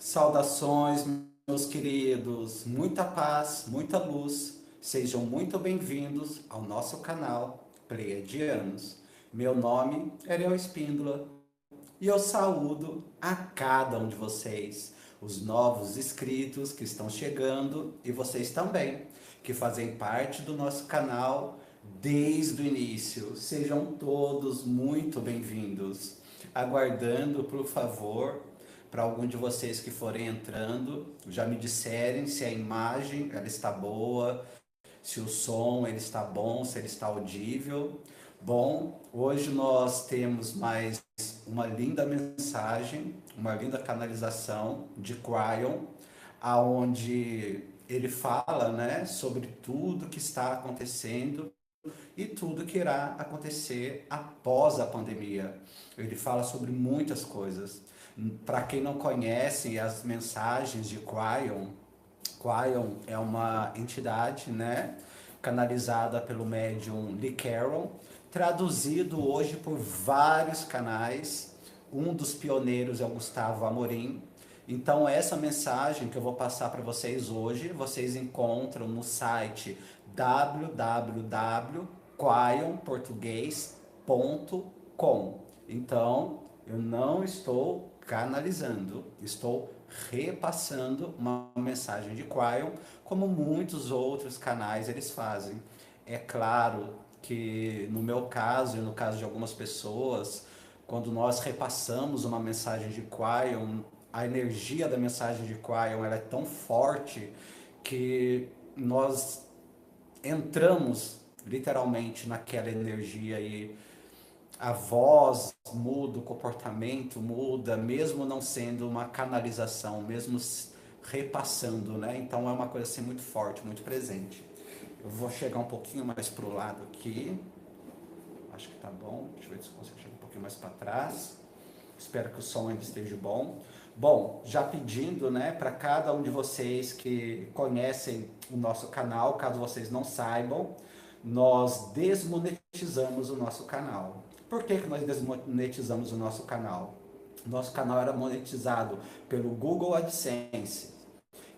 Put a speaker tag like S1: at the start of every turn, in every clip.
S1: Saudações, meus queridos, muita paz, muita luz, sejam muito bem-vindos ao nosso canal Pleiadianos. Meu nome é Ariel Espíndola e eu saúdo a cada um de vocês, os novos inscritos que estão chegando e vocês também, que fazem parte do nosso canal desde o início. Sejam todos muito bem-vindos. Aguardando, por favor, para algum de vocês que forem entrando, já me disserem se a imagem ela está boa, se o som ele está bom, se ele está audível. Bom, hoje nós temos mais uma linda mensagem, uma linda canalização de Cryon, aonde ele fala, né, sobre tudo que está acontecendo e tudo que irá acontecer após a pandemia. Ele fala sobre muitas coisas. Para quem não conhece as mensagens de Cryon, Cryon é uma entidade, né, canalizada pelo médium Lee Carroll, traduzido hoje por vários canais. Um dos pioneiros é o Gustavo Amorim. Então essa mensagem que eu vou passar para vocês hoje, vocês encontram no site www.quionportuguês.com. Então, eu não estou canalizando, estou repassando uma mensagem de Quion, como muitos outros canais eles fazem. É claro que no meu caso e no caso de algumas pessoas, quando nós repassamos uma mensagem de Quion, a energia da mensagem de Quion ela é tão forte que nós entramos literalmente naquela energia e a voz muda, o comportamento muda, mesmo não sendo uma canalização, mesmo repassando, né? Então é uma coisa assim muito forte, muito presente. Eu vou chegar um pouquinho mais pro lado aqui. Acho que tá bom. Deixa eu ver se eu consigo chegar um pouquinho mais para trás. Espero que o som ainda esteja bom. Bom, já pedindo, né, para cada um de vocês que conhecem o nosso canal, caso vocês não saibam, nós desmonetizamos o nosso canal. Por que nós desmonetizamos o nosso canal? Nosso canal era monetizado pelo Google AdSense.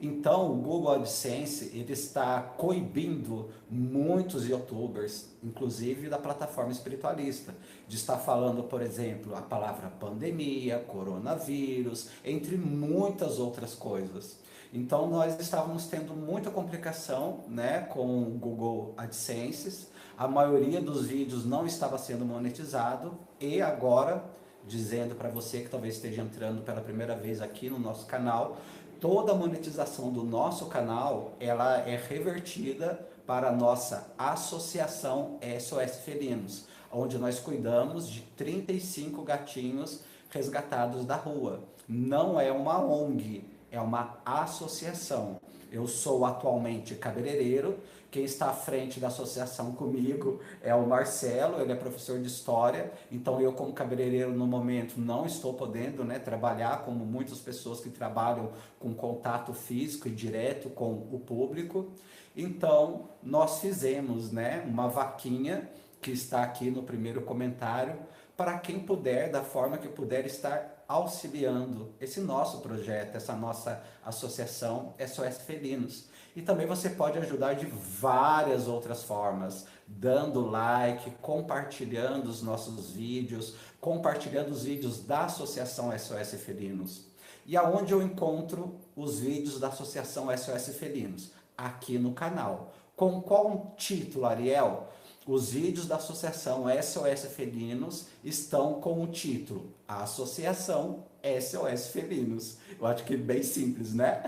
S1: Então, o Google AdSense ele está coibindo muitos YouTubers, inclusive da plataforma espiritualista, de estar falando, por exemplo, a palavra pandemia, coronavírus, entre muitas outras coisas. Então, nós estávamos tendo muita complicação, né, com o Google AdSense. A maioria dos vídeos não estava sendo monetizado e agora, dizendo para você que talvez esteja entrando pela primeira vez aqui no nosso canal, toda a monetização do nosso canal ela é revertida para a nossa associação SOS Felinos, onde nós cuidamos de 35 gatinhos resgatados da rua. Não é uma ONG, é uma associação. Eu sou atualmente cabeleireiro, quem está à frente da associação comigo é o Marcelo, ele é professor de história, então eu como cabeleireiro no momento não estou podendo, né, trabalhar como muitas pessoas que trabalham com contato físico e direto com o público. Então nós fizemos, né, uma vaquinha que está aqui no primeiro comentário, para quem puder, da forma que puder estar auxiliando esse nosso projeto, essa nossa associação SOS Felinos. E também você pode ajudar de várias outras formas, dando like, compartilhando os nossos vídeos, compartilhando os vídeos da Associação SOS Felinos. E aonde eu encontro os vídeos da Associação SOS Felinos? Aqui no canal. Com qual título, Ariel? Os vídeos da Associação SOS Felinos estão com o título A Associação SOS Felinos. Eu acho que é bem simples, né?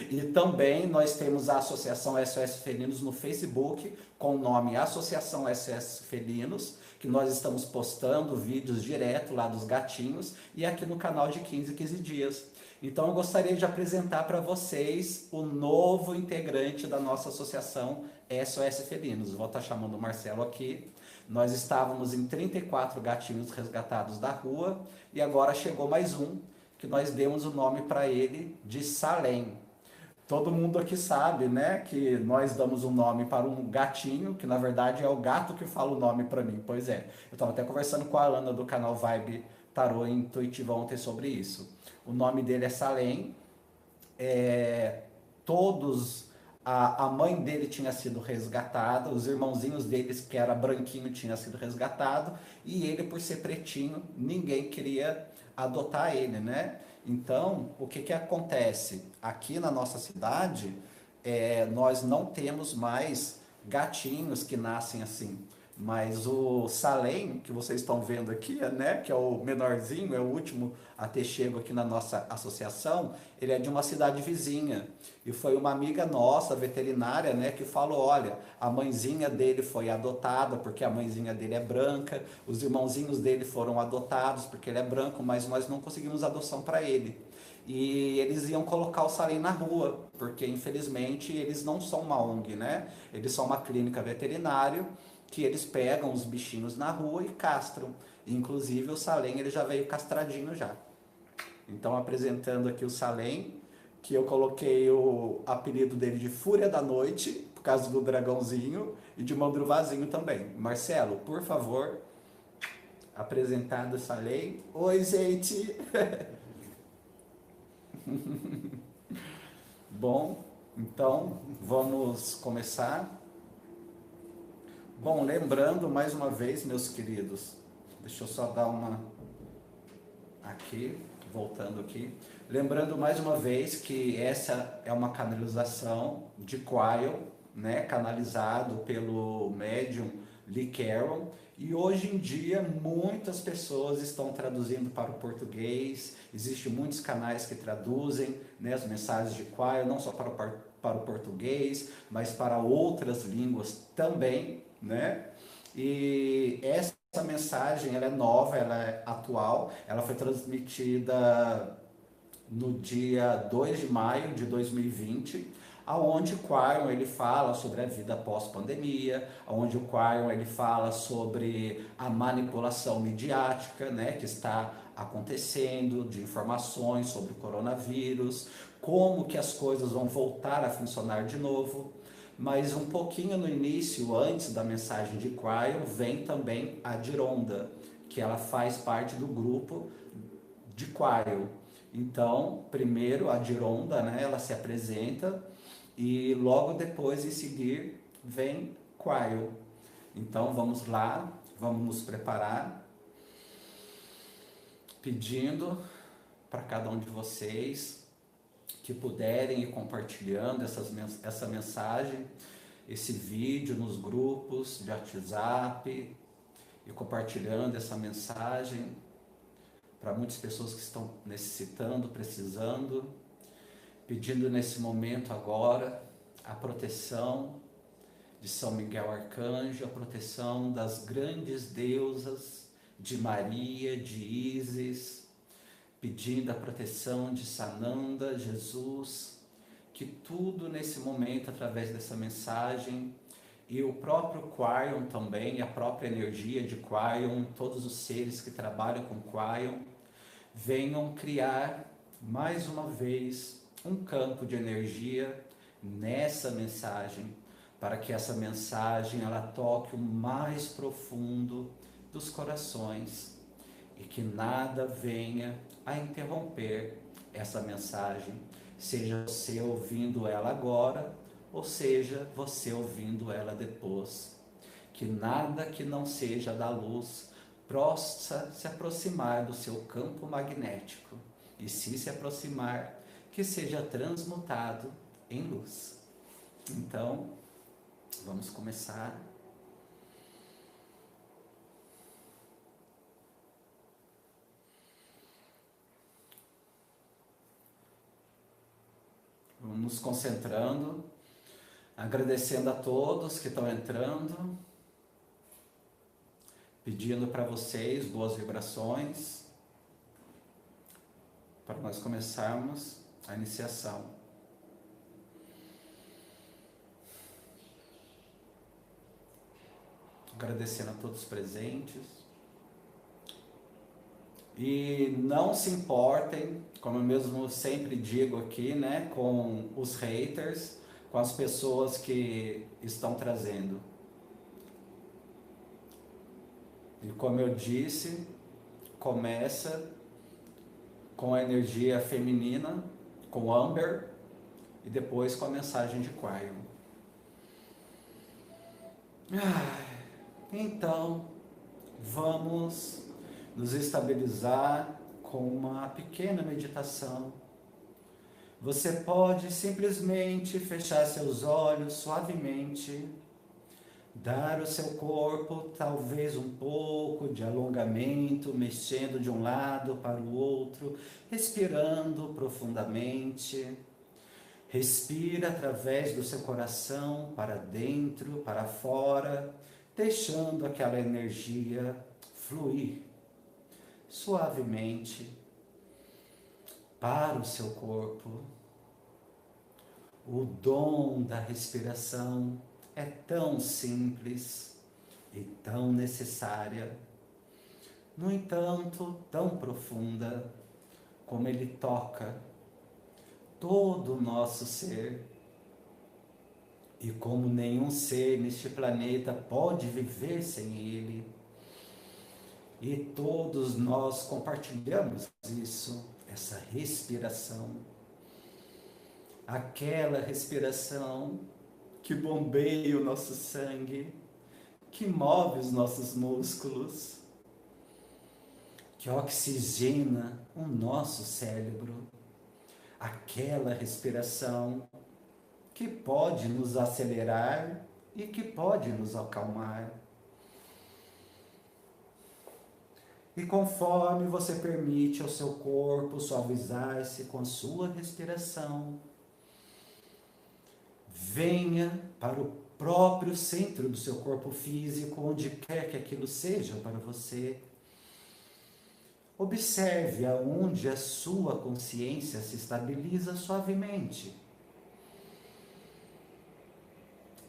S1: E também nós temos a Associação SOS Felinos no Facebook, com o nome Associação SOS Felinos, que nós estamos postando vídeos direto lá dos gatinhos, e aqui no canal de 15 em 15 dias. Então eu gostaria de apresentar para vocês o novo integrante da nossa associação SOS Felinos. Vou estar chamando o Marcelo aqui. Nós estávamos em 34 gatinhos resgatados da rua e agora chegou mais um, que nós demos o nome para ele de Salem. Todo mundo aqui sabe, né, que nós damos um nome para um gatinho, que na verdade é o gato que fala o nome para mim. Pois é, eu estava até conversando com a Ana do canal Vibe tarô intuitivo ontem sobre isso. O nome dele é Salem. Todos, a mãe dele tinha sido resgatada, os irmãozinhos deles, que era branquinho, tinha sido resgatado, e ele, por ser pretinho, ninguém queria adotar ele, né? Então, o que que acontece? Aqui na nossa cidade, nós não temos mais gatinhos que nascem assim. Mas o Salem, que vocês estão vendo aqui, né, que é o menorzinho, é o último a ter chego aqui na nossa associação, ele é de uma cidade vizinha. E foi uma amiga nossa, veterinária, né, que falou, olha, a mãezinha dele foi adotada porque a mãezinha dele é branca, os irmãozinhos dele foram adotados porque ele é branco, mas nós não conseguimos adoção para ele. E eles iam colocar o Salem na rua, porque infelizmente eles não são uma ONG, né? Eles são uma clínica veterinária que eles pegam os bichinhos na rua e castram. Inclusive o Salem ele já veio castradinho já. Então apresentando aqui o Salem, que eu coloquei o apelido dele de Fúria da Noite, por causa do dragãozinho, e de Mandruvazinho também. Marcelo, por favor, apresentado o Salem. Oi, gente! Bom, então vamos começar. Bom, lembrando mais uma vez, meus queridos, deixa eu só dar uma aqui, voltando aqui. Lembrando mais uma vez que essa é uma canalização de Quail, né, canalizado pelo médium Lee Carroll, e hoje em dia muitas pessoas estão traduzindo para o português, existem muitos canais que traduzem, né, as mensagens de Quail, não só para o português, mas para outras línguas também, né? E essa mensagem ela é nova, ela é atual, ela foi transmitida no dia 2 de maio de 2020, aonde o Quarion ele fala sobre a vida pós-pandemia, aonde o Quarion ele fala sobre a manipulação midiática, né, que está acontecendo, de informações sobre o coronavírus, como que as coisas vão voltar a funcionar de novo. Mas um pouquinho no início, antes da mensagem de Quarion, vem também a Dironda, que ela faz parte do grupo de Quarion. Então, primeiro a Dironda, né, ela se apresenta e logo depois, em seguir, vem Quail. Então, vamos lá, vamos nos preparar, pedindo para cada um de vocês que puderem ir compartilhando essa mensagem, esse vídeo nos grupos de WhatsApp e compartilhando essa mensagem para muitas pessoas que estão necessitando, precisando, pedindo nesse momento agora a proteção de São Miguel Arcanjo, a proteção das grandes deusas de Maria, de Ísis, pedindo a proteção de Sananda, Jesus, que tudo nesse momento, através dessa mensagem, e o próprio Quarion também, a própria energia de Quarion, todos os seres que trabalham com Quarion, venham criar mais uma vez um campo de energia nessa mensagem, para que essa mensagem ela toque o mais profundo dos corações e que nada venha a interromper essa mensagem, seja você ouvindo ela agora ou seja você ouvindo ela depois. Que nada que não seja da luz possa se aproximar do seu campo magnético, e se aproximar, que seja transmutado em luz. Então, vamos começar. Vamos nos concentrando, agradecendo a todos que estão entrando, pedindo para vocês boas vibrações, para nós começarmos a iniciação. Agradecendo a todos os presentes. E não se importem, como eu mesmo sempre digo aqui, né, com os haters, com as pessoas que estão trazendo. E como eu disse, começa com a energia feminina, com Amber, e depois com a mensagem de Quaion. Então, vamos nos estabilizar com uma pequena meditação. Você pode simplesmente fechar seus olhos suavemente, dar ao seu corpo talvez um pouco de alongamento, mexendo de um lado para o outro, respirando profundamente. Respira através do seu coração para dentro, para fora, deixando aquela energia fluir suavemente para o seu corpo. O dom da respiração é tão simples e tão necessária, no entanto, tão profunda, como ele toca todo o nosso ser, e como nenhum ser neste planeta pode viver sem ele. E todos nós compartilhamos isso, essa respiração. Aquela respiração que bombeia o nosso sangue, que move os nossos músculos, que oxigena o nosso cérebro. Aquela respiração que pode nos acelerar e que pode nos acalmar. E conforme você permite ao seu corpo suavizar-se com a sua respiração, venha para o próprio centro do seu corpo físico, onde quer que aquilo seja para você. Observe aonde a sua consciência se estabiliza suavemente.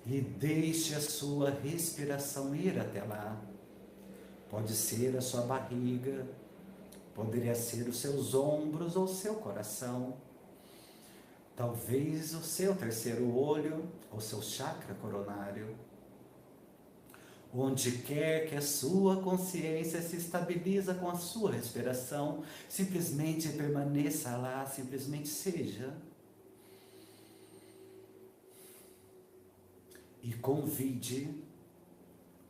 S1: E deixe a sua respiração ir até lá. Pode ser a sua barriga, poderia ser os seus ombros ou seu coração. Talvez o seu terceiro olho ou seu chakra coronário. Onde quer que a sua consciência se estabiliza com a sua respiração, simplesmente permaneça lá, simplesmente seja. E convide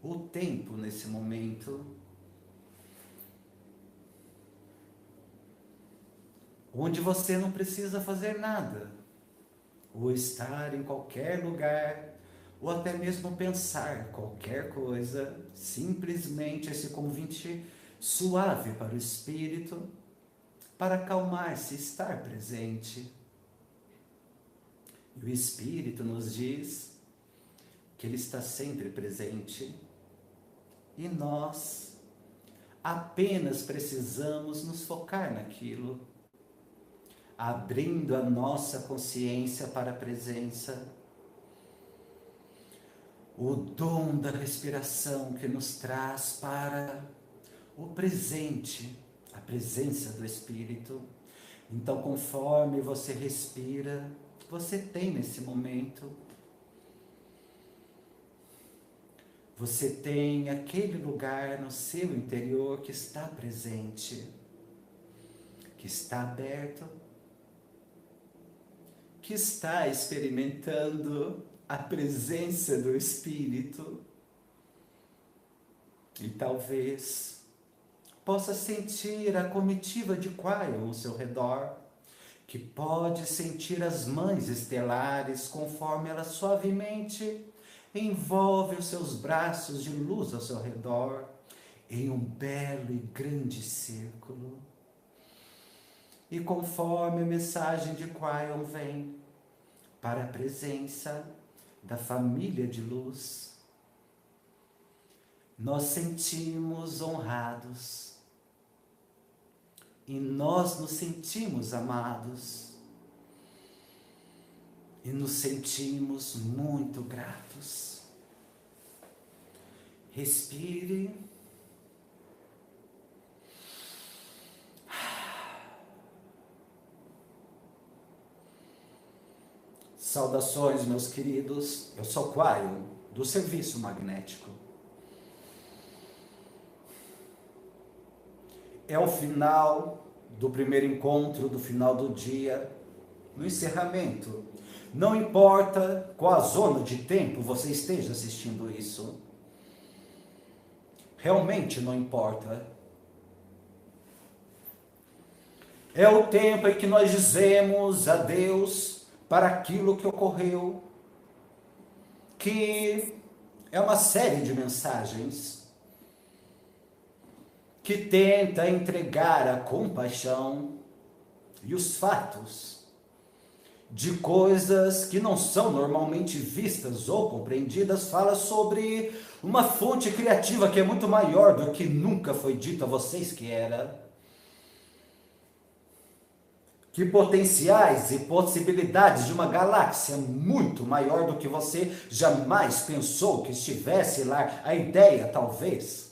S1: o tempo nesse momento, onde você não precisa fazer nada, ou estar em qualquer lugar, ou até mesmo pensar qualquer coisa, simplesmente esse convite suave para o espírito, para acalmar-se, estar presente. E o espírito nos diz que ele está sempre presente, e nós apenas precisamos nos focar naquilo, abrindo a nossa consciência para a presença. O dom da respiração que nos traz para o presente, a presença do Espírito. Então, conforme você respira, você tem nesse momento, você tem aquele lugar no seu interior que está presente, que está aberto, que está experimentando a presença do Espírito. E talvez possa sentir a comitiva de Quaion ao seu redor, que pode sentir as mães estelares conforme ela suavemente envolve os seus braços de luz ao seu redor em um belo e grande círculo. E conforme a mensagem de Quaion vem para a presença da família de luz, nós sentimos honrados e nós nos sentimos amados e nos sentimos muito gratos. Respire. Saudações, meus queridos. Eu sou Quaion, do Serviço Magnético. é o final do primeiro encontro, do final do dia, no encerramento. Não importa qual a zona de tempo você esteja assistindo isso. Realmente não importa. É o tempo em que nós dizemos adeus para aquilo que ocorreu, que é uma série de mensagens que tenta entregar a compaixão e os fatos de coisas que não são normalmente vistas ou compreendidas. Fala sobre uma fonte criativa que é muito maior do que nunca foi dito a vocês que era. Que potenciais e possibilidades de uma galáxia muito maior do que você jamais pensou que estivesse lá. A ideia, talvez,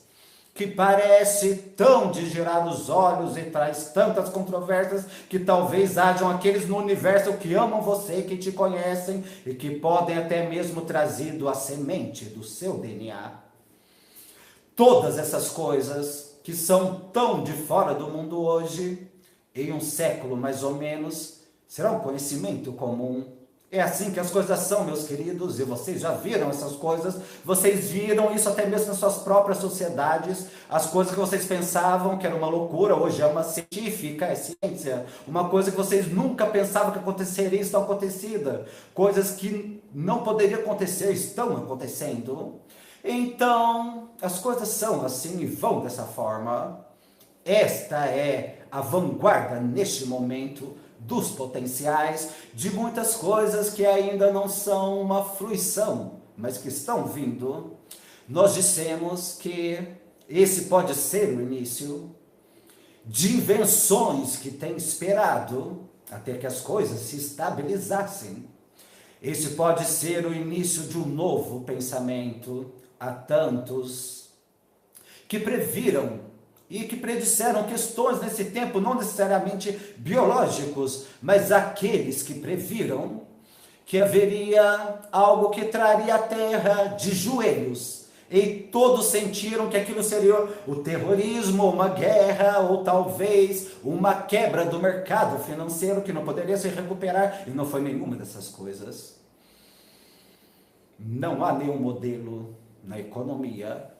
S1: que parece tão de girar os olhos e traz tantas controvérsias, que talvez hajam aqueles no universo que amam você, que te conhecem e que podem até mesmo trazido a semente do seu DNA. Todas essas coisas que são tão de fora do mundo hoje, em um século mais ou menos, será um conhecimento comum. É assim que as coisas são, meus queridos, e vocês já viram essas coisas, vocês viram isso até mesmo nas suas próprias sociedades. As coisas que vocês pensavam que era uma loucura, hoje é uma científica, é ciência. Uma coisa que vocês nunca pensavam que aconteceria, estão acontecendo. Coisas que não poderiam acontecer, estão acontecendo. Então, as coisas são assim e vão dessa forma. Esta é a vanguarda neste momento dos potenciais de muitas coisas que ainda não são uma fruição, mas que estão vindo. Nós dissemos que esse pode ser o início de invenções que têm esperado até que as coisas se estabilizassem. Esse pode ser o início de um novo pensamento a tantos que previram e que predisseram questões nesse tempo, não necessariamente biológicos, mas aqueles que previram que haveria algo que traria a Terra de joelhos. E todos sentiram que aquilo seria o terrorismo, uma guerra, ou talvez uma quebra do mercado financeiro que não poderia se recuperar, e não foi nenhuma dessas coisas. Não há nenhum modelo na economia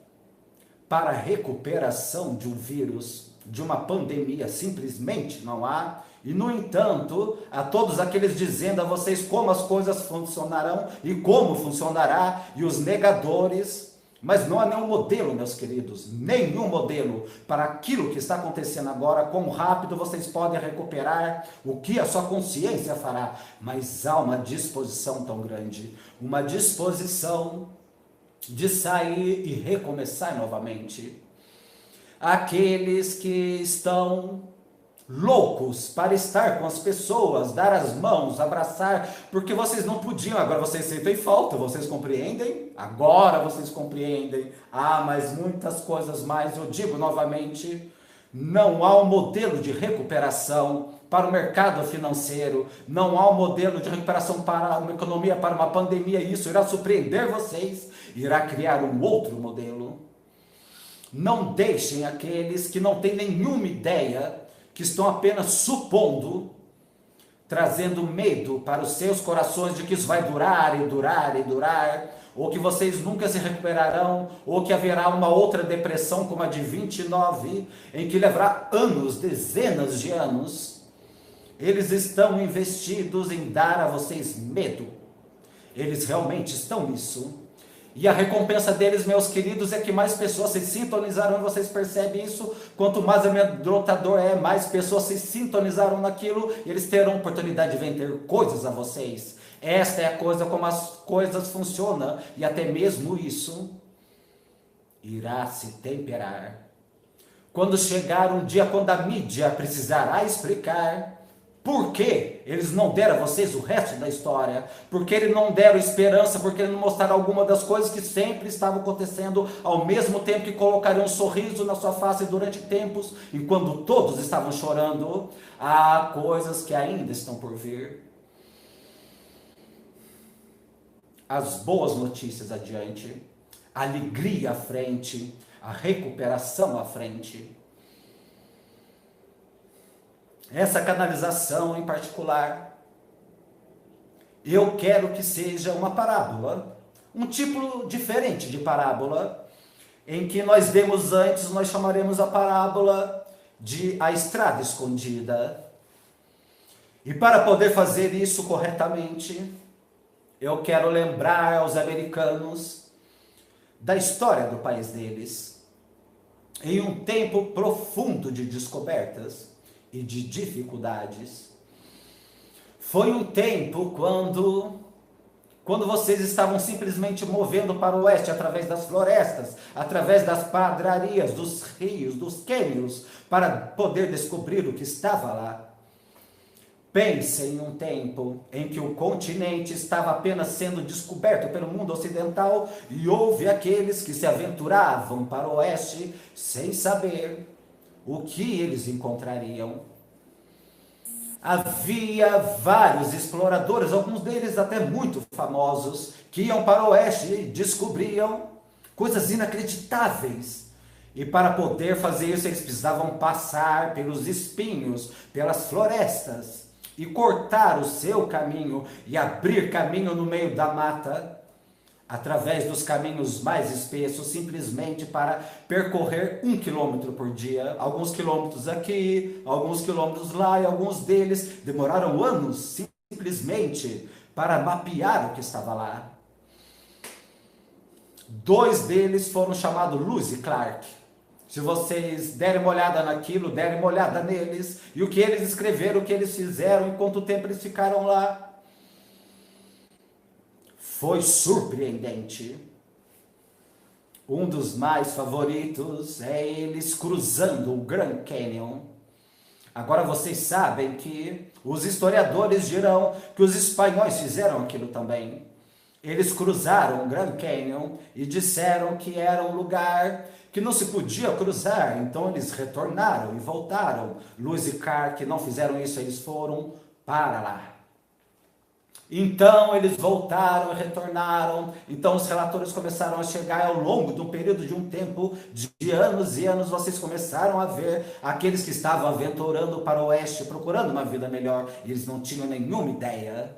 S1: para a recuperação de um vírus, de uma pandemia, simplesmente não há. E, no entanto, a todos aqueles dizendo a vocês como as coisas funcionarão e como funcionará, e os negadores, mas não há nenhum modelo, meus queridos, nenhum modelo para aquilo que está acontecendo agora, quão rápido vocês podem recuperar, o que a sua consciência fará, mas há uma disposição tão grande, uma disposição de sair e recomeçar novamente. Aqueles que estão loucos para estar com as pessoas, dar as mãos, abraçar, porque vocês não podiam, agora vocês sentem falta, vocês compreendem? Agora vocês compreendem. Mas muitas coisas mais, eu digo novamente, não há um modelo de recuperação para o mercado financeiro, não há um modelo de recuperação para uma economia, para uma pandemia. Isso irá surpreender vocês, irá criar um outro modelo. Não deixem aqueles que não têm nenhuma ideia, que estão apenas supondo, trazendo medo para os seus corações de que isso vai durar e durar e durar, ou que vocês nunca se recuperarão, ou que haverá uma outra depressão como a de 29, em que levará anos, dezenas de anos. Eles estão investidos em dar a vocês medo. Eles realmente estão nisso. E a recompensa deles, meus queridos, é que mais pessoas se sintonizaram. Vocês percebem isso? Quanto mais amedrontador é, mais pessoas se sintonizaram naquilo, e eles terão oportunidade de vender coisas a vocês. Esta é a coisa como as coisas funcionam, e até mesmo isso irá se temperar. Quando chegar um dia, quando a mídia precisará explicar por que eles não deram a vocês o resto da história, porque eles não deram esperança, porque eles não mostraram alguma das coisas que sempre estavam acontecendo, ao mesmo tempo que colocariam um sorriso na sua face durante tempos, enquanto todos estavam chorando. Há coisas que ainda estão por vir. As boas notícias adiante, a alegria à frente, a recuperação à frente. essa canalização em particular, eu quero que seja uma parábola, um tipo diferente de parábola, em que nós vemos antes, nós chamaremos a parábola de a estrada escondida. E para poder fazer isso corretamente, eu quero lembrar aos americanos da história do país deles, em um tempo profundo de descobertas e de dificuldades. Foi um tempo quando vocês estavam simplesmente movendo para o oeste através das florestas, através das padrarias, dos rios, dos cânions, para poder descobrir o que estava lá. Pense em um tempo em que o continente estava apenas sendo descoberto pelo mundo ocidental e houve aqueles que se aventuravam para o oeste sem saber o que eles encontrariam. Havia vários exploradores, alguns deles até muito famosos, que iam para o oeste e descobriam coisas inacreditáveis. E para poder fazer isso, eles precisavam passar pelos espinhos, pelas florestas, e cortar o seu caminho e abrir caminho no meio da mata, através dos caminhos mais espessos, simplesmente para percorrer 1 quilômetro por dia, alguns quilômetros aqui, alguns quilômetros lá, e alguns deles demoraram anos simplesmente para mapear o que estava lá. 2 deles foram chamados Lewis e Clark. Se vocês derem uma olhada naquilo, derem uma olhada neles, e o que eles escreveram, o que eles fizeram, e quanto tempo eles ficaram lá, foi surpreendente. Um dos mais favoritos é eles cruzando o Grand Canyon. Agora vocês sabem que os historiadores dirão que os espanhóis fizeram aquilo também. Eles cruzaram o Grand Canyon e disseram que era um lugar que não se podia cruzar, então eles retornaram e voltaram. Lewis e Clark não fizeram isso, eles foram para lá. Então eles voltaram e retornaram, então os relatores começaram a chegar ao longo de um período de um tempo, de anos e anos, vocês começaram a ver aqueles que estavam aventurando para o oeste, procurando uma vida melhor, e eles não tinham nenhuma ideia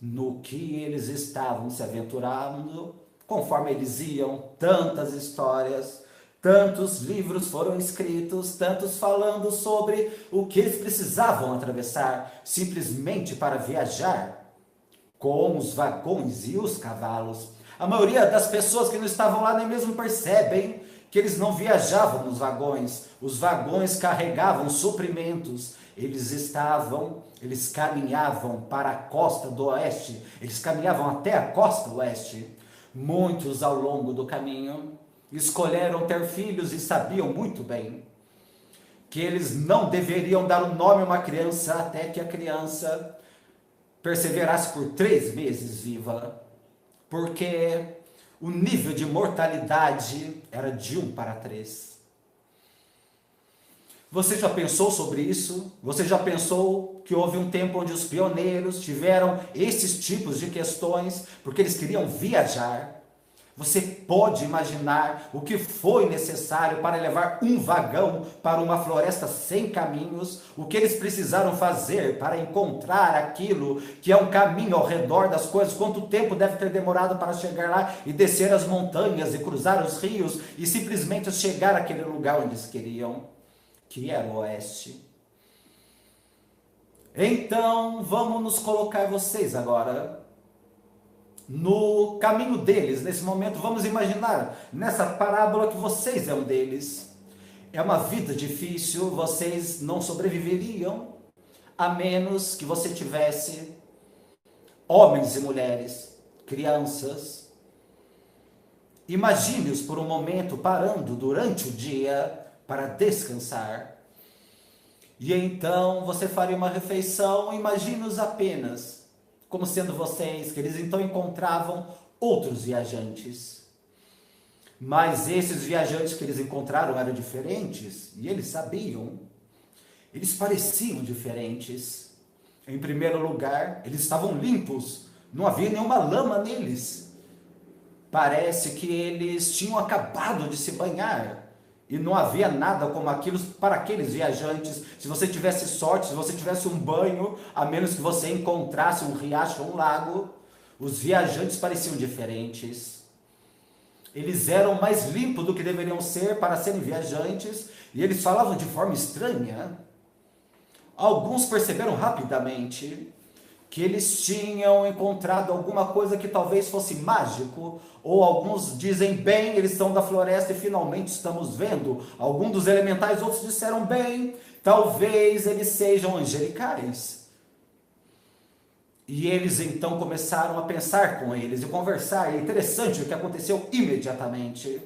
S1: no que eles estavam se aventurando. Conforme eles iam, tantas histórias, tantos livros foram escritos, tantos falando sobre o que eles precisavam atravessar, simplesmente para viajar com os vagões e os cavalos. A maioria das pessoas que não estavam lá nem mesmo percebem que eles não viajavam nos vagões. Os vagões carregavam suprimentos. Eles caminhavam para a costa do oeste, eles caminhavam até a costa oeste. Muitos ao longo do caminho escolheram ter filhos e sabiam muito bem que eles não deveriam dar um nome a uma criança até que a criança perseverasse por 3 meses viva, porque o nível de mortalidade era de 1 para 3. Você já pensou sobre isso? Você já pensou que houve um tempo onde os pioneiros tiveram esses tipos de questões porque eles queriam viajar? Você pode imaginar o que foi necessário para levar um vagão para uma floresta sem caminhos? O que eles precisaram fazer para encontrar aquilo que é um caminho ao redor das coisas? Quanto tempo deve ter demorado para chegar lá e descer as montanhas e cruzar os rios e simplesmente chegar àquele lugar onde eles queriam, que era o oeste? Então, vamos nos colocar vocês agora no caminho deles, nesse momento. Vamos imaginar nessa parábola que vocês é um deles. É uma vida difícil, vocês não sobreviveriam a menos que você tivesse homens e mulheres, crianças. Imagine-os por um momento parando durante o dia para descansar. E então você faria uma refeição, imagine-os apenas como sendo vocês, que eles então encontravam outros viajantes. Mas esses viajantes que eles encontraram eram diferentes, e eles sabiam. Eles pareciam diferentes. Em primeiro lugar, eles estavam limpos, não havia nenhuma lama neles. Parece que eles tinham acabado de se banhar. E não havia nada como aquilo para aqueles viajantes. Se você tivesse sorte, se você tivesse um banho, a menos que você encontrasse um riacho ou um lago, os viajantes pareciam diferentes. Eles eram mais limpos do que deveriam ser para serem viajantes, e eles falavam de forma estranha. Alguns perceberam rapidamente que eles tinham encontrado alguma coisa que talvez fosse mágico, ou alguns dizem, bem, eles são da floresta e finalmente estamos vendo algum dos elementais. Outros disseram, bem, talvez eles sejam angelicais. E eles então começaram a pensar com eles e conversar. E é interessante o que aconteceu imediatamente.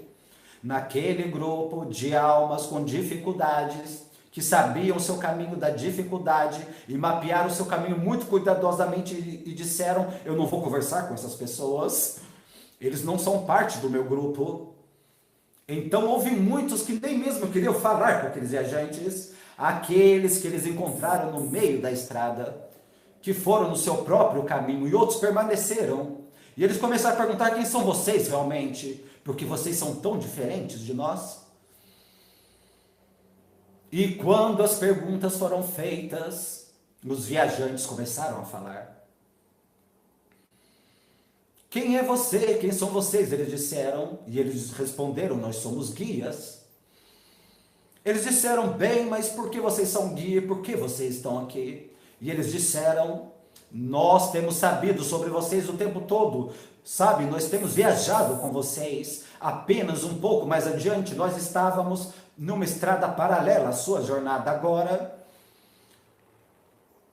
S1: Naquele grupo de almas com dificuldades, que sabiam o seu caminho da dificuldade e mapearam o seu caminho muito cuidadosamente e disseram, eu não vou conversar com essas pessoas, eles não são parte do meu grupo. Então houve muitos que nem mesmo queriam falar com aqueles viajantes, aqueles que eles encontraram no meio da estrada, que foram no seu próprio caminho, e outros permaneceram. E eles começaram a perguntar, quem são vocês realmente? Porque vocês são tão diferentes de nós. E quando as perguntas foram feitas, os viajantes começaram a falar. Quem é você? Quem são vocês? Eles disseram, e eles responderam, nós somos guias. Eles disseram, bem, mas por que vocês são guia? Por que vocês estão aqui? E eles disseram, nós temos sabido sobre vocês o tempo todo. Sabe, nós temos viajado com vocês. Apenas um pouco mais adiante, nós estávamos numa estrada paralela à sua jornada. Agora,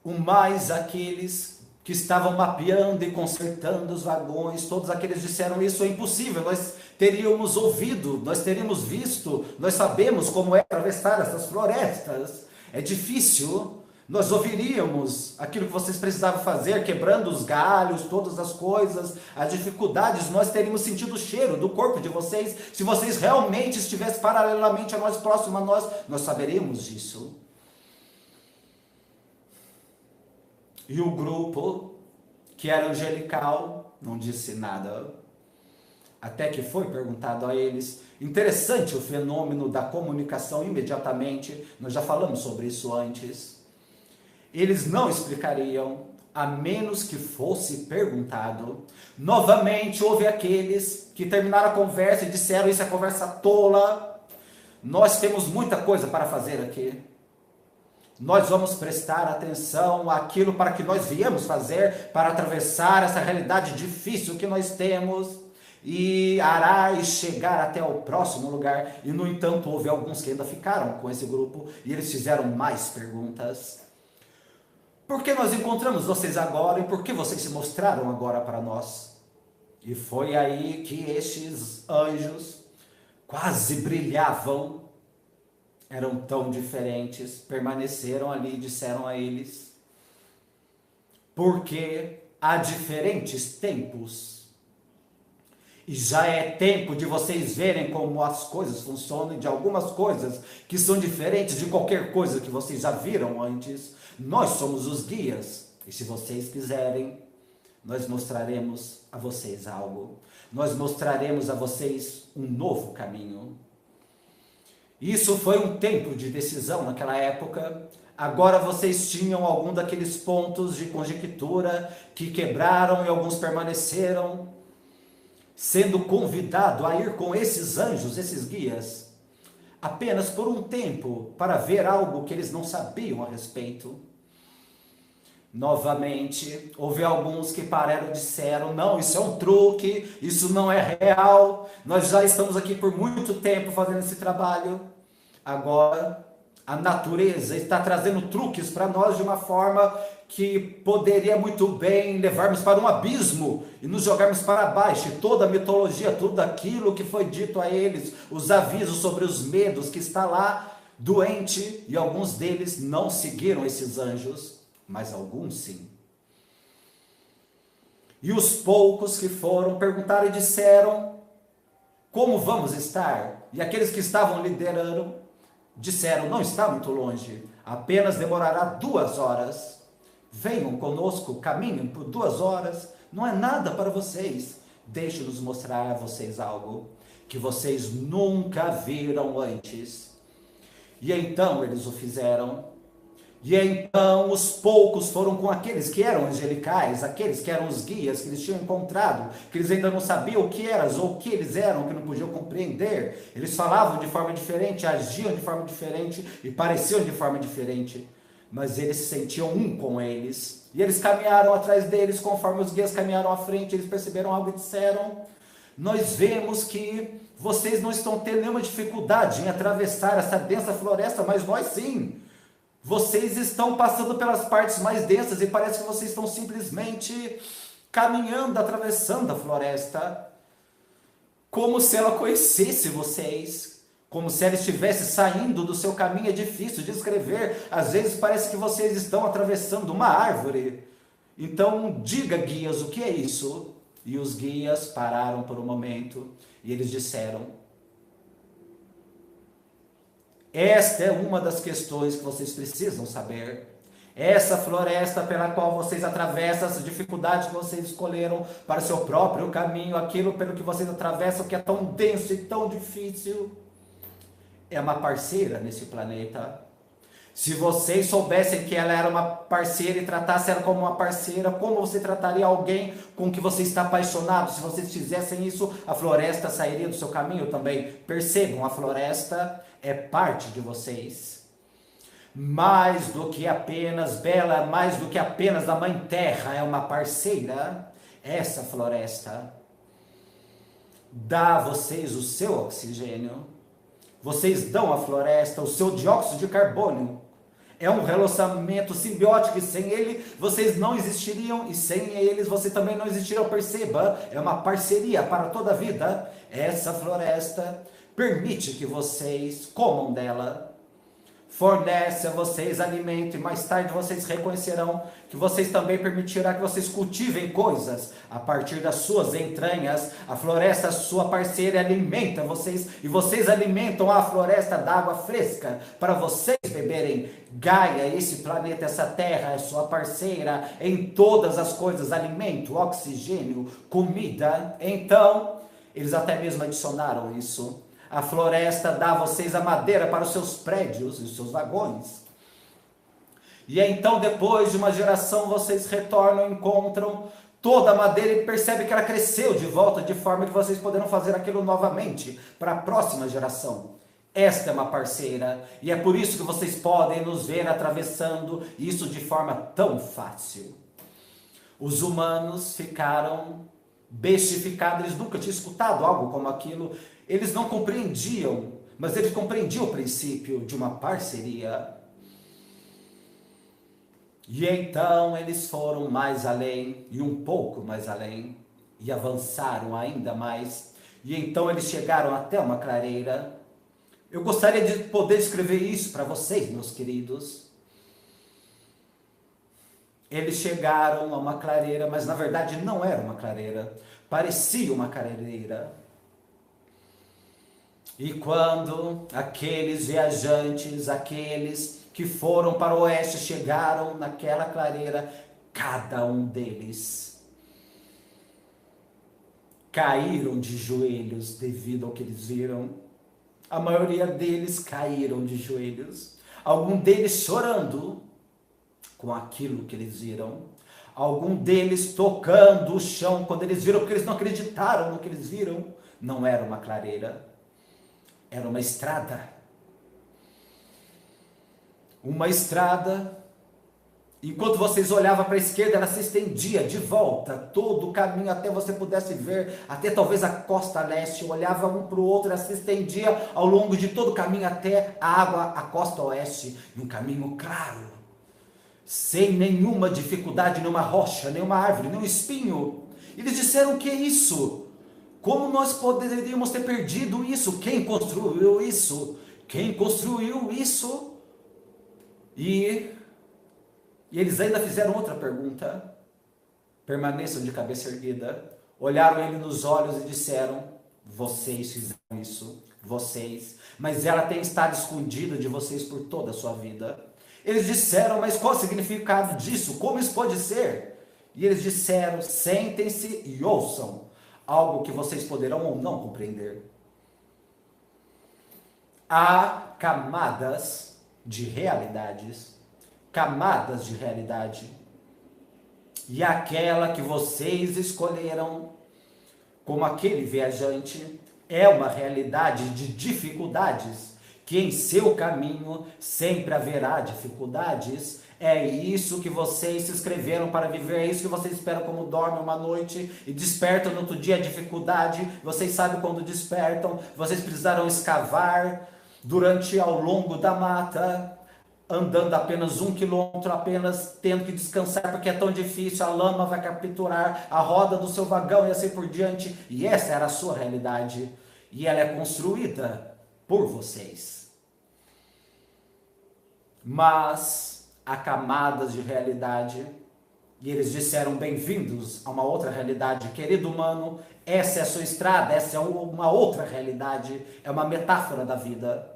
S1: mais aqueles que estavam mapeando e consertando os vagões, todos aqueles disseram, isso é impossível, nós teríamos ouvido, nós teríamos visto, nós sabemos como é atravessar essas florestas, é difícil, nós ouviríamos aquilo que vocês precisavam fazer, quebrando os galhos, todas as coisas, as dificuldades, nós teríamos sentido o cheiro do corpo de vocês, se vocês realmente estivessem paralelamente a nós, próximo a nós saberíamos disso. E o grupo, que era angelical, não disse nada, até que foi perguntado a eles. Interessante o fenômeno da comunicação imediatamente, nós já falamos sobre isso antes. Eles não explicariam, a menos que fosse perguntado. Novamente houve aqueles que terminaram a conversa e disseram, isso é conversa tola, nós temos muita coisa para fazer aqui. Nós vamos prestar atenção àquilo para que nós viemos fazer, para atravessar essa realidade difícil que nós temos, e arar e chegar até o próximo lugar. E no entanto houve alguns que ainda ficaram com esse grupo, e eles fizeram mais perguntas. Por que nós encontramos vocês agora, e por que vocês se mostraram agora para nós? E foi aí que estes anjos quase brilhavam, eram tão diferentes, permaneceram ali e disseram a eles, porque há diferentes tempos, e já é tempo de vocês verem como as coisas funcionam, e de algumas coisas que são diferentes de qualquer coisa que vocês já viram antes. Nós somos os guias, e se vocês quiserem, nós mostraremos a vocês algo, nós mostraremos a vocês um novo caminho. Isso foi um tempo de decisão naquela época. Agora vocês tinham algum daqueles pontos de conjectura que quebraram e alguns permaneceram, sendo convidado a ir com esses anjos, esses guias, apenas por um tempo, para ver algo que eles não sabiam a respeito. Novamente, houve alguns que pararam e disseram, não, isso é um truque, isso não é real, nós já estamos aqui por muito tempo fazendo esse trabalho. Agora, a natureza está trazendo truques para nós de uma forma que poderia muito bem levarmos para um abismo e nos jogarmos para baixo. E toda a mitologia, tudo aquilo que foi dito a eles, os avisos sobre os medos que está lá, doente, e alguns deles não seguiram esses anjos, mas alguns sim. E os poucos que foram perguntaram e disseram, como vamos estar? E aqueles que estavam liderando disseram, não está muito longe, apenas demorará 2 horas. Venham conosco, caminhem por 2 horas, não é nada para vocês. Deixe-nos mostrar a vocês algo. que vocês nunca viram antes. E então eles o fizeram. E então os poucos foram com aqueles que eram angelicais, aqueles que eram os guias que eles tinham encontrado, que eles ainda não sabiam o que eram, ou o que eles eram, que não podiam compreender. Eles falavam de forma diferente, agiam de forma diferente e pareciam de forma diferente. Mas eles se sentiam um com eles. E eles caminharam atrás deles, conforme os guias caminharam à frente, eles perceberam algo e disseram: nós vemos que vocês não estão tendo nenhuma dificuldade em atravessar essa densa floresta, mas nós sim. Vocês estão passando pelas partes mais densas e parece que vocês estão simplesmente caminhando, atravessando a floresta, como se ela conhecesse vocês, como se ela estivesse saindo do seu caminho. É difícil de descrever, às vezes parece que vocês estão atravessando uma árvore. Então diga, guias, o que é isso? E os guias pararam por um momento e eles disseram: esta é uma das questões que vocês precisam saber. Essa floresta pela qual vocês atravessam, as dificuldades que vocês escolheram para o seu próprio caminho, aquilo pelo que vocês atravessam que é tão denso e tão difícil, é uma parceira nesse planeta. Se vocês soubessem que ela era uma parceira e tratassem ela como uma parceira, como você trataria alguém com que você está apaixonado? Se vocês fizessem isso, a floresta sairia do seu caminho também. Percebam, a floresta é parte de vocês. Mais do que apenas Bela, mais do que apenas a Mãe Terra é uma parceira. Essa floresta dá a vocês o seu oxigênio. Vocês dão à floresta o seu dióxido de carbono. É um relacionamento simbiótico e sem ele vocês não existiriam e sem eles vocês também não existiriam. Perceba, é uma parceria para toda a vida. Essa floresta permite que vocês comam dela, fornece a vocês alimento e mais tarde vocês reconhecerão que vocês também permitirá que vocês cultivem coisas a partir das suas entranhas. A floresta, sua parceira, alimenta vocês e vocês alimentam a floresta da água fresca para vocês beberem. Gaia, esse planeta, essa terra é sua parceira em todas as coisas: alimento, oxigênio, comida. Então, eles até mesmo adicionaram isso. A floresta dá a vocês a madeira para os seus prédios e os seus vagões. E então, depois de uma geração, vocês retornam, encontram toda a madeira e percebem que ela cresceu de volta, de forma que vocês poderão fazer aquilo novamente para a próxima geração. Esta é uma parceira, e é por isso que vocês podem nos ver atravessando isso de forma tão fácil. Os humanos ficaram bestificados, eles nunca tinham escutado algo como aquilo. Eles não compreendiam, mas eles compreendiam o princípio de uma parceria. E então eles foram mais além, e um pouco mais além, e avançaram ainda mais. E então eles chegaram até uma clareira. Eu gostaria de poder escrever isso para vocês, meus queridos. Eles chegaram a uma clareira, mas na verdade não era uma clareira. Parecia uma clareira. E quando aqueles viajantes, aqueles que foram para o oeste, chegaram naquela clareira, cada um deles caíram de joelhos devido ao que eles viram. A maioria deles caíram de joelhos. Algum deles chorando com aquilo que eles viram. Algum deles tocando o chão quando eles viram, porque eles não acreditaram no que eles viram. Não era uma clareira. Era uma estrada. Uma estrada. Enquanto vocês olhavam para a esquerda, ela se estendia de volta, todo o caminho até você pudesse ver, até talvez a costa leste. Olhava um para o outro, ela se estendia ao longo de todo o caminho até a água, a costa oeste. Um caminho claro, sem nenhuma dificuldade, nenhuma rocha, nenhuma árvore, nenhum espinho. Eles disseram: o que é isso? Como nós poderíamos ter perdido isso? Quem construiu isso? Quem construiu isso? E eles ainda fizeram outra pergunta. Permaneçam de cabeça erguida. Olharam ele nos olhos e disseram: vocês fizeram isso, vocês. Mas ela tem estado escondida de vocês por toda a sua vida. Eles disseram: mas qual o significado disso? Como isso pode ser? E eles disseram: sentem-se e ouçam algo que vocês poderão ou não compreender. Há camadas de realidade, e aquela que vocês escolheram como aquele viajante é uma realidade de dificuldades, que em seu caminho sempre haverá dificuldades. É isso que vocês se inscreveram para viver, é isso que vocês esperam como dormem uma noite e despertam no outro dia a dificuldade. Vocês sabem quando despertam, vocês precisaram escavar durante ao longo da mata, andando apenas 1 quilômetro, apenas tendo que descansar porque é tão difícil, a lama vai capturar a roda do seu vagão e assim por diante. E essa era a sua realidade, e ela é construída por vocês. Mas há camadas de realidade, e eles disseram: bem-vindos a uma outra realidade, querido humano, essa é a sua estrada, essa é uma outra realidade, é uma metáfora da vida.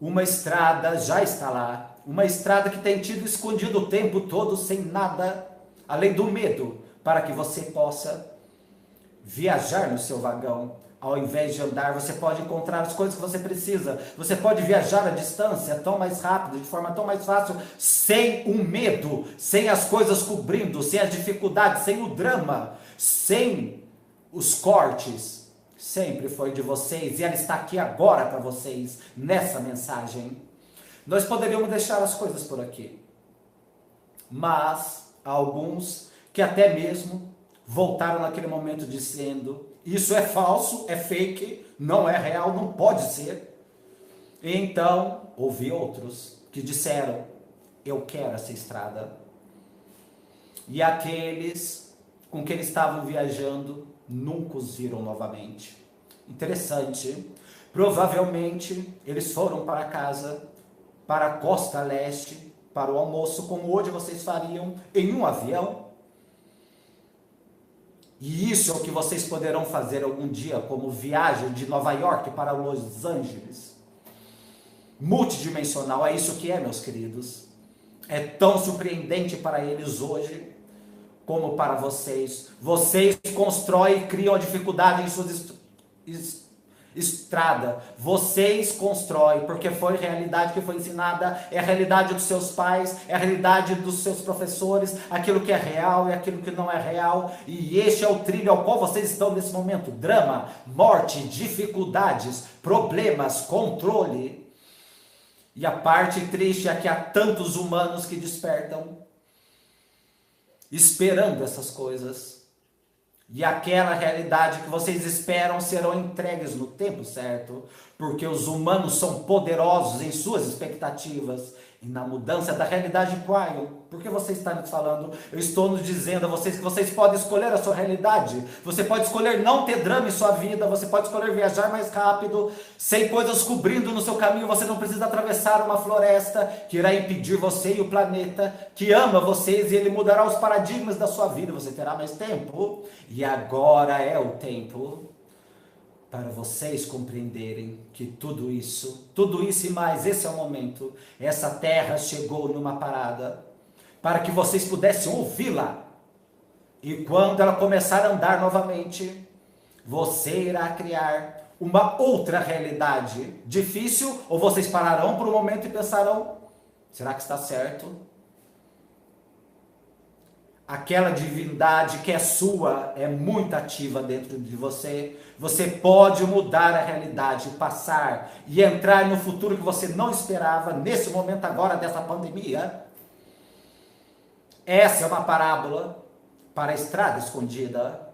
S1: Uma estrada já está lá, uma estrada que tem tido escondido o tempo todo sem nada, além do medo, para que você possa viajar no seu vagão. Ao invés de andar, você pode encontrar as coisas que você precisa. Você pode viajar à distância tão mais rápido, de forma tão mais fácil, sem o medo, sem as coisas cobrindo, sem as dificuldades, sem o drama, sem os cortes. Sempre foi de vocês, e ela está aqui agora para vocês, nessa mensagem. Nós poderíamos deixar as coisas por aqui, mas há alguns que até mesmo voltaram naquele momento dizendo: isso é falso, é fake, não é real, não pode ser. E então, houve outros que disseram: eu quero essa estrada. E aqueles com quem eles estavam viajando nunca os viram novamente. Interessante. Provavelmente eles foram para casa, para a costa leste, para o almoço, como hoje vocês fariam, em um avião. E isso é o que vocês poderão fazer algum dia, como viagem de Nova York para Los Angeles. Multidimensional, é isso que é, meus queridos. É tão surpreendente para eles hoje, como para vocês. Vocês constroem e criam a dificuldade em suas estrada. Vocês constroem, porque foi a realidade que foi ensinada, é a realidade dos seus pais, é a realidade dos seus professores, aquilo que é real e aquilo que não é real. E este é o trilho ao qual vocês estão nesse momento: drama, morte, dificuldades, problemas, controle. E a parte triste é que há tantos humanos que despertam esperando essas coisas, e aquela realidade que vocês esperam serão entregues no tempo certo, porque os humanos são poderosos em suas expectativas e na mudança da realidade. Qual? Por que você está nos falando? Eu estou nos dizendo a vocês que vocês podem escolher a sua realidade. Você pode escolher não ter drama em sua vida, você pode escolher viajar mais rápido, sem coisas cobrindo no seu caminho. Você não precisa atravessar uma floresta que irá impedir você e o planeta, que ama vocês, e ele mudará os paradigmas da sua vida. Você terá mais tempo, e agora é o tempo para vocês compreenderem que tudo isso e mais, esse é o momento. Essa terra chegou numa parada para que vocês pudessem ouvi-la. E quando ela começar a andar novamente, você irá criar uma outra realidade. Difícil? Ou vocês pararão por um momento e pensarão: será que está certo? Aquela divindade que é sua é muito ativa dentro de você. Você pode mudar a realidade, passar e entrar no futuro que você não esperava, nesse momento agora dessa pandemia. Essa é uma parábola para a estrada escondida,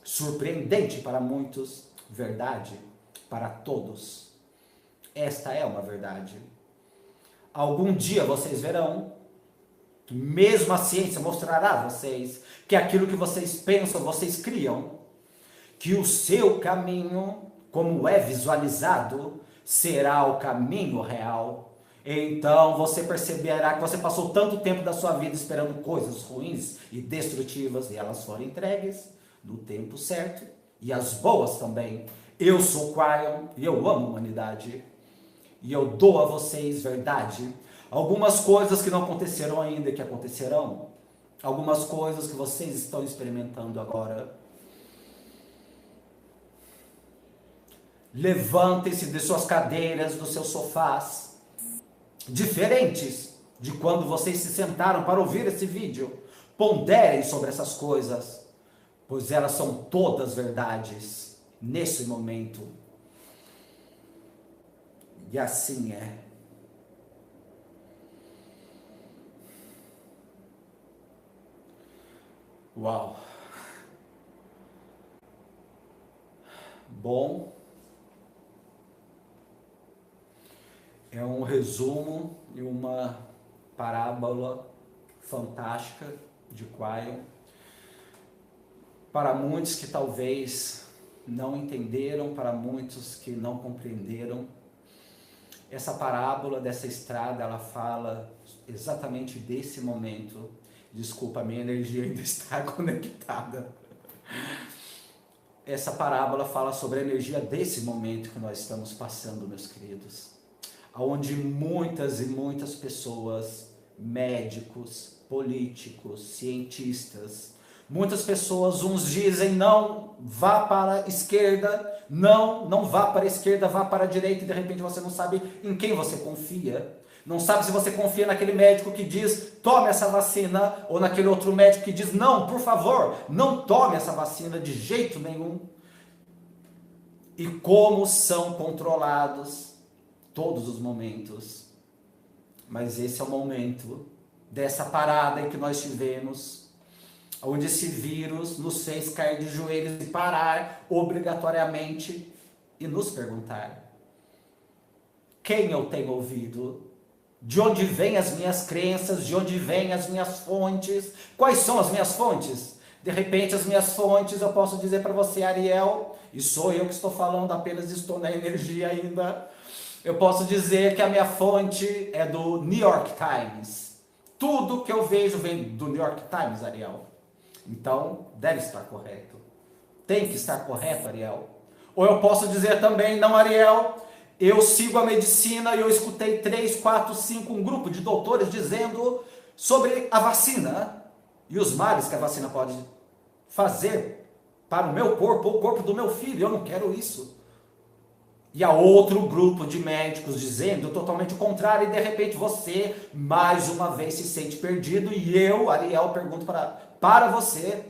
S1: surpreendente para muitos, verdade para todos. Esta é uma verdade. Algum dia vocês verão, mesmo a ciência mostrará a vocês, que aquilo que vocês pensam, vocês criam, que o seu caminho, como é visualizado, será o caminho real. Então você perceberá que você passou tanto tempo da sua vida esperando coisas ruins e destrutivas, e elas foram entregues no tempo certo, e as boas também. Eu sou Quaion e eu amo a humanidade, e eu dou a vocês verdade. Algumas coisas que não aconteceram ainda, que acontecerão. Algumas coisas que vocês estão experimentando agora. Levantem-se de suas cadeiras, dos seus sofás, diferentes de quando vocês se sentaram para ouvir esse vídeo. Ponderem sobre essas coisas, pois elas são todas verdades nesse momento. E assim é. Uau! Bom, é um resumo e uma parábola fantástica de Quion. Para muitos que talvez não entenderam, para muitos que não compreenderam, essa parábola dessa estrada, ela fala exatamente desse momento. Desculpa, a minha energia ainda está conectada. Essa parábola fala sobre a energia desse momento que nós estamos passando, meus queridos. Onde muitas e muitas pessoas, médicos, políticos, cientistas, muitas pessoas, uns dizem não, vá para a esquerda, não vá para a esquerda, vá para a direita, e de repente você não sabe em quem você confia. Não sabe se você confia naquele médico que diz, tome essa vacina, ou naquele outro médico que diz, não, por favor, não tome essa vacina de jeito nenhum. E como são controlados todos os momentos. Mas esse é o momento dessa parada em que nós tivemos, onde esse vírus nos fez cair de joelhos e parar obrigatoriamente e nos perguntar: quem eu tenho ouvido? De onde vêm as minhas crenças? De onde vêm as minhas fontes? Quais são as minhas fontes? De repente as minhas fontes, eu posso dizer para você, Ariel, e sou eu que estou falando, apenas estou na energia ainda. Eu posso dizer que a minha fonte é do New York Times. Tudo que eu vejo vem do New York Times, Ariel. Então, deve estar correto. Tem que estar correto, Ariel. Ou eu posso dizer também, não, Ariel, eu sigo a medicina e eu escutei 3, 4, 5, um grupo de doutores dizendo sobre a vacina e os males que a vacina pode fazer para o meu corpo, ou o corpo do meu filho. Eu não quero isso. E há outro grupo de médicos dizendo totalmente o contrário, e de repente você, mais uma vez, se sente perdido, e eu, Ariel, pergunto para você,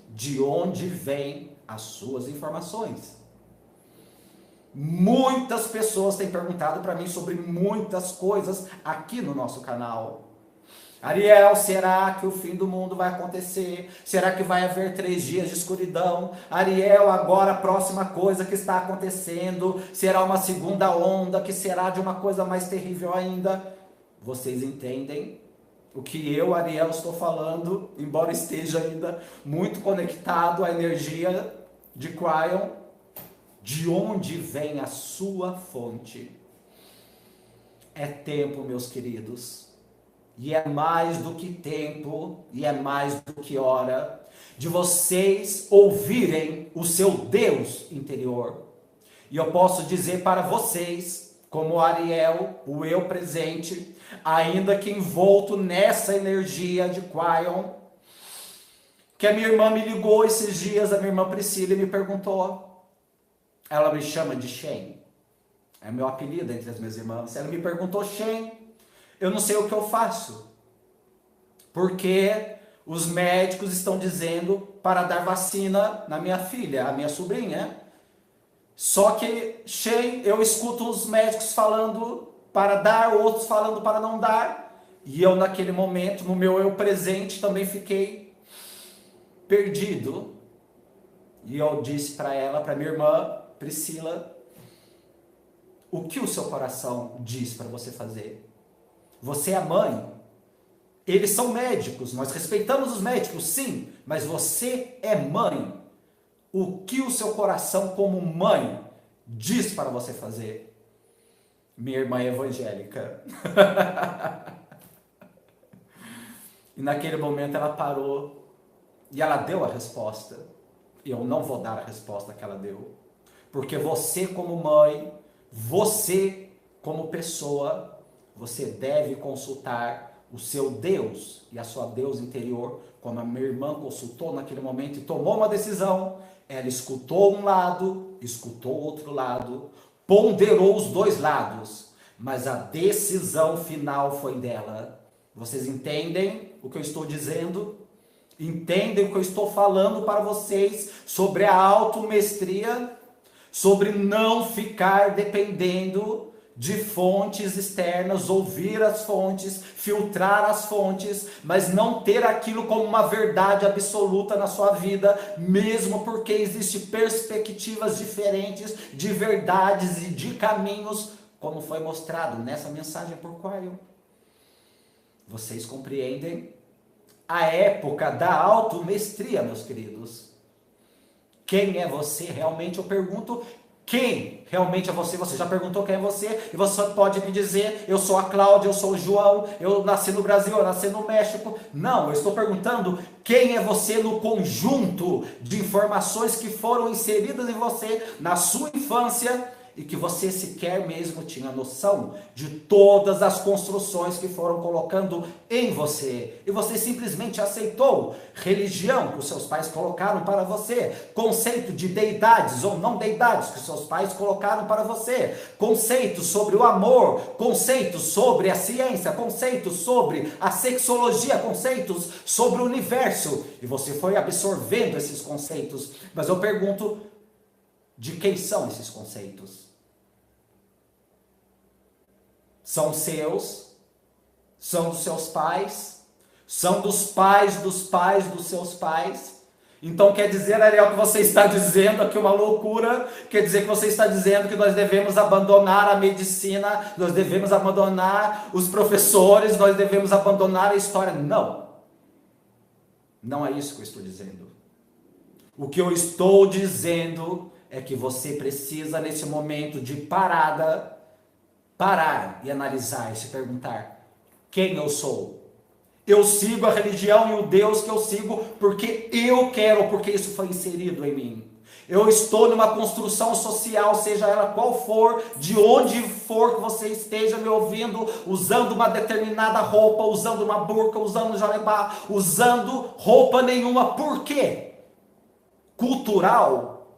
S1: de onde vêm as suas informações? Muitas pessoas têm perguntado para mim sobre muitas coisas aqui no nosso canal. Ariel, será que o fim do mundo vai acontecer? Será que vai haver 3 dias de escuridão? Ariel, agora a próxima coisa que está acontecendo será uma segunda onda, que será de uma coisa mais terrível ainda? Vocês entendem o que eu, Ariel, estou falando, embora esteja ainda muito conectado à energia de Quion? De onde vem a sua fonte? É tempo, meus queridos. E é mais do que tempo, e é mais do que hora, de vocês ouvirem o seu Deus interior. E eu posso dizer para vocês, como Ariel, o eu presente, ainda que envolto nessa energia de Quion, que a minha irmã me ligou esses dias, a minha irmã Priscila, e me perguntou, ela me chama de Shen, é meu apelido entre as minhas irmãs, ela me perguntou, Shen, eu não sei o que eu faço, porque os médicos estão dizendo para dar vacina na minha filha, a minha sobrinha. Só que, Shen, eu escuto os médicos falando para dar, outros falando para não dar. E eu, naquele momento, no meu eu presente, também fiquei perdido. E eu disse para ela, para minha irmã Priscila, o que o seu coração diz para você fazer? Você é mãe, eles são médicos, nós respeitamos os médicos, sim, mas você é mãe. O que o seu coração como mãe diz para você fazer? Minha irmã é evangélica. E naquele momento ela parou e ela deu a resposta. E eu não vou dar a resposta que ela deu, porque você como mãe, você como pessoa, você deve consultar o seu Deus e a sua Deus interior, quando a minha irmã consultou naquele momento e tomou uma decisão, ela escutou um lado, escutou outro lado, ponderou os dois lados, mas a decisão final foi dela. Vocês entendem o que eu estou dizendo? Entendem o que eu estou falando para vocês sobre a automestria? Sobre não ficar dependendo de fontes externas, ouvir as fontes, filtrar as fontes, mas não ter aquilo como uma verdade absoluta na sua vida, mesmo porque existem perspectivas diferentes de verdades e de caminhos, como foi mostrado nessa mensagem por Quail. Vocês compreendem? A época da automestria, meus queridos. Quem é você? Realmente eu pergunto, quem realmente é você? Você já perguntou quem é você? E você pode me dizer, eu sou a Cláudia, eu sou o João, eu nasci no Brasil, eu nasci no México. Não, eu estou perguntando quem é você no conjunto de informações que foram inseridas em você na sua infância e que você sequer mesmo tinha noção de todas as construções que foram colocando em você. E você simplesmente aceitou religião que os seus pais colocaram para você, conceito de deidades ou não deidades que os seus pais colocaram para você, conceitos sobre o amor, conceitos sobre a ciência, conceitos sobre a sexologia, conceitos sobre o universo. E você foi absorvendo esses conceitos. Mas eu pergunto, de quem são esses conceitos? São seus? São dos seus pais? São dos pais dos seus pais? Então quer dizer, Ariel, que você está dizendo aqui uma loucura? Quer dizer que você está dizendo que nós devemos abandonar a medicina, nós devemos abandonar os professores, nós devemos abandonar a história? Não. Não é isso que eu estou dizendo. O que eu estou dizendo é que você precisa, nesse momento de parada, parar e analisar e se perguntar: quem eu sou? Eu sigo a religião e o Deus que eu sigo porque eu quero, porque isso foi inserido em mim. Eu estou numa construção social, seja ela qual for, de onde for que você esteja me ouvindo, usando uma determinada roupa, usando uma burca, usando um jalebá, usando roupa nenhuma. Por quê? Cultural?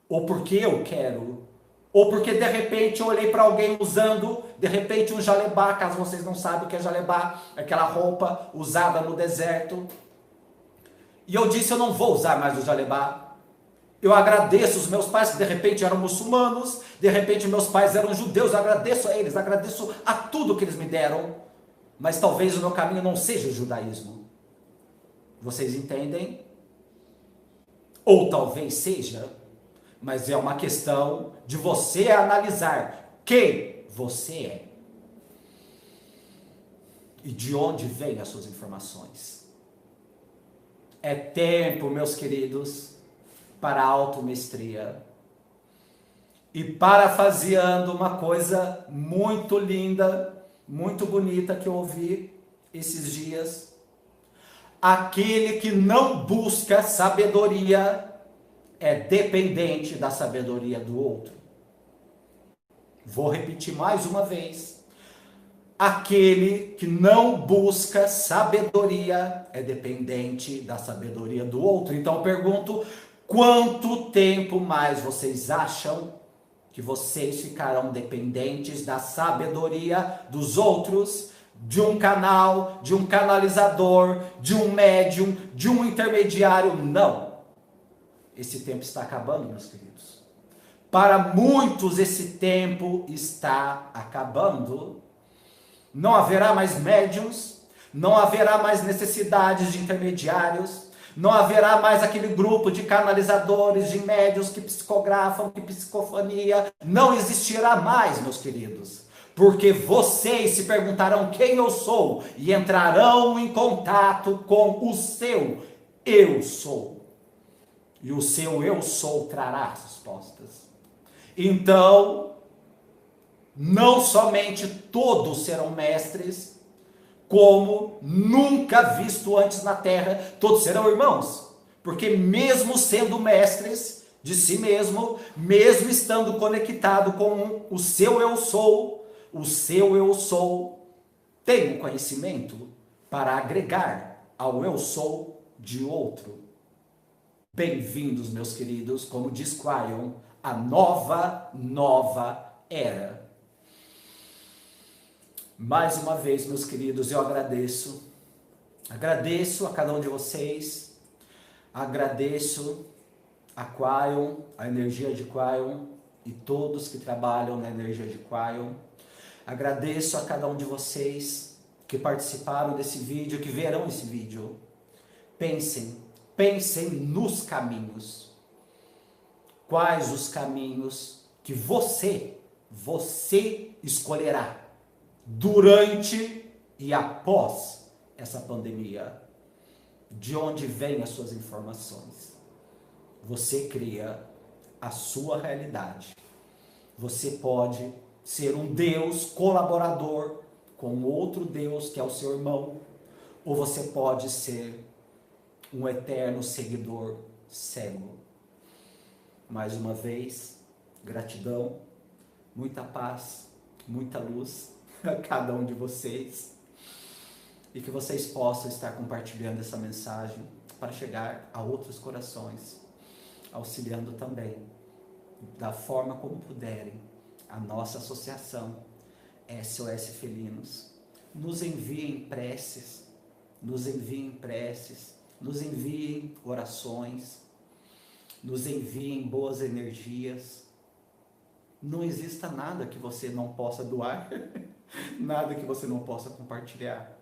S1: Ou porque eu quero? Ou porque de repente eu olhei para alguém usando, de repente um jalebá, caso vocês não sabem o que é jalebá, aquela roupa usada no deserto. E eu disse, eu não vou usar mais o jalebá. Eu agradeço os meus pais que de repente eram muçulmanos, de repente meus pais eram judeus, eu agradeço a eles, agradeço a tudo que eles me deram. Mas talvez o meu caminho não seja o judaísmo. Vocês entendem? Ou talvez seja, mas é uma questão de você analisar quem você é. E de onde vêm as suas informações. É tempo, meus queridos, para a automestria. E parafraseando uma coisa muito linda, muito bonita que eu ouvi esses dias. Aquele que não busca sabedoria é dependente da sabedoria do outro. Vou repetir mais uma vez. Aquele que não busca sabedoria é dependente da sabedoria do outro. Então eu pergunto, quanto tempo mais vocês acham que vocês ficarão dependentes da sabedoria dos outros, de um canal, de um canalizador, de um médium, de um intermediário? Não. Esse tempo está acabando, meus queridos. Para muitos esse tempo está acabando. Não haverá mais médiums, não haverá mais necessidades de intermediários, não haverá mais aquele grupo de canalizadores, de médiuns que psicografam, que psicofonia. Não existirá mais, meus queridos. Porque vocês se perguntarão quem eu sou e entrarão em contato com o seu eu sou. E o seu eu sou trará respostas. Então, não somente todos serão mestres, como nunca visto antes na terra, todos serão irmãos. Porque mesmo sendo mestres de si mesmo, mesmo estando conectado com o seu eu sou Tenho conhecimento para agregar ao eu sou de outro. Bem-vindos, meus queridos, como diz Quion, a nova era. Mais uma vez, meus queridos, eu agradeço a cada um de vocês, agradeço a Quion, a energia de Quion e todos que trabalham na energia de Quion. Agradeço a cada um de vocês que participaram desse vídeo, que verão esse vídeo. Pensem nos caminhos. Quais os caminhos que você escolherá durante e após essa pandemia? De onde vêm as suas informações? Você cria a sua realidade. Você pode ser um Deus colaborador com outro Deus que é o seu irmão, ou você pode ser um eterno seguidor cego. Mais uma vez, gratidão, muita paz, muita luz a cada um de vocês, e que vocês possam estar compartilhando essa mensagem para chegar a outros corações, auxiliando também, da forma como puderem, a nossa associação SOS Felinos. Nos enviem preces, nos enviem orações, nos enviem boas energias. Não exista nada que você não possa doar, nada que você não possa compartilhar.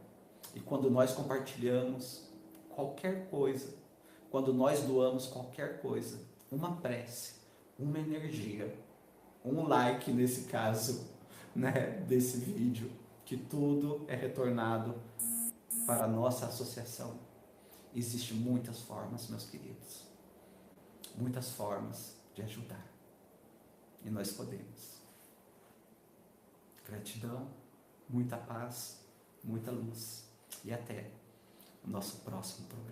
S1: E quando nós compartilhamos qualquer coisa, quando nós doamos qualquer coisa, uma prece, uma energia, um like nesse caso, né, desse vídeo, que tudo é retornado para a nossa associação. Existem muitas formas, meus queridos, muitas formas de ajudar, e nós podemos. Gratidão, muita paz, muita luz, e até o nosso próximo programa.